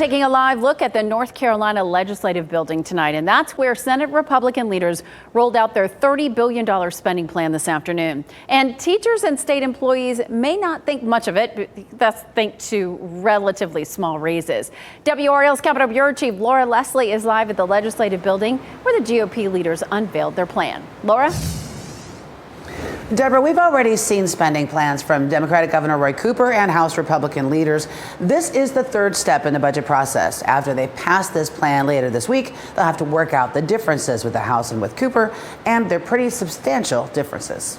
taking a live look at the North Carolina Legislative Building tonight, and that's where Senate Republican leaders rolled out their $30 billion spending plan this afternoon. And teachers and state employees may not think much of it, but that's thanks to relatively small raises. WRAL's Capitol Bureau Chief Laura Leslie is live at the Legislative Building where the GOP leaders unveiled their plan. Laura? Deborah, we've already seen spending plans from Democratic Governor Roy Cooper and House Republican leaders. This is the third step in the budget process. After they pass this plan later this week, they'll have to work out the differences with the House and with Cooper, and they're pretty substantial differences.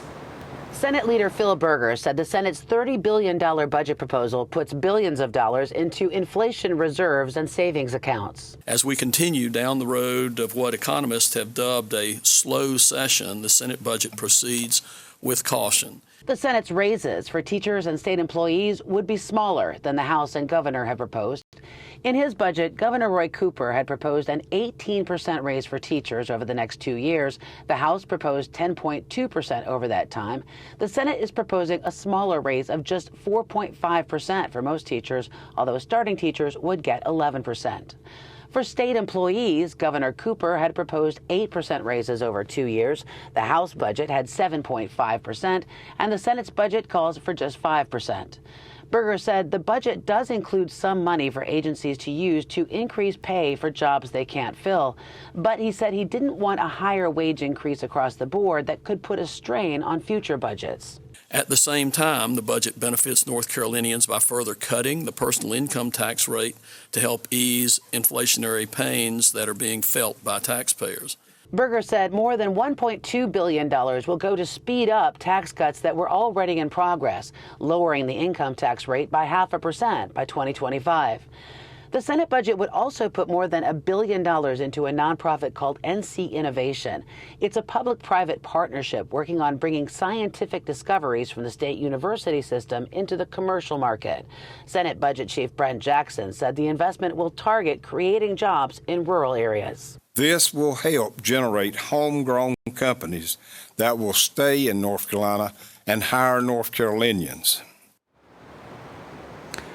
Senate Leader Phil Berger said the Senate's $30 billion budget proposal puts billions of dollars into inflation reserves and savings accounts. As we continue down the road of what economists have dubbed a slow session, the Senate budget proceeds with caution. The Senate's raises for teachers and state employees would be smaller than the House and governor have proposed. In his budget, Governor Roy Cooper had proposed an 18% raise for teachers over the next 2 years. The House proposed 10.2% over that time. The Senate is proposing a smaller raise of just 4.5% for most teachers, although starting teachers would get 11%. For state employees, Governor Cooper had proposed 8% raises over 2 years. The House budget had 7.5%, and the Senate's budget calls for just 5%. Berger said the budget does include some money for agencies to use to increase pay for jobs they can't fill. But he said he didn't want a higher wage increase across the board that could put a strain on future budgets. At the same time, the budget benefits North Carolinians by further cutting the personal income tax rate to help ease inflationary pains that are being felt by taxpayers. Berger said more than $1.2 billion will go to speed up tax cuts that were already in progress, lowering the income tax rate by 0.5% by 2025. The Senate budget would also put more than $1 billion into a nonprofit called NC Innovation. It's a public-private partnership working on bringing scientific discoveries from the state university system into the commercial market. Senate Budget Chief Brent Jackson said the investment will target creating jobs in rural areas. This will help generate homegrown companies that will stay in North Carolina and hire North Carolinians.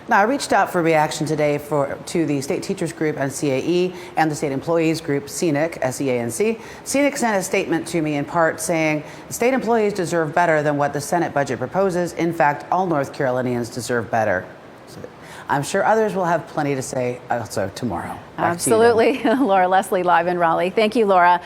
Now, I reached out for reaction today to the State Teachers Group, NCAE, and the State Employees Group, SEANC, SEANC. SEANC sent a statement to me in part saying state employees deserve better than what the Senate budget proposes. In fact, all North Carolinians deserve better. So I'm sure others will have plenty to say also tomorrow. Absolutely. Laura Leslie live in Raleigh. Thank you, Laura.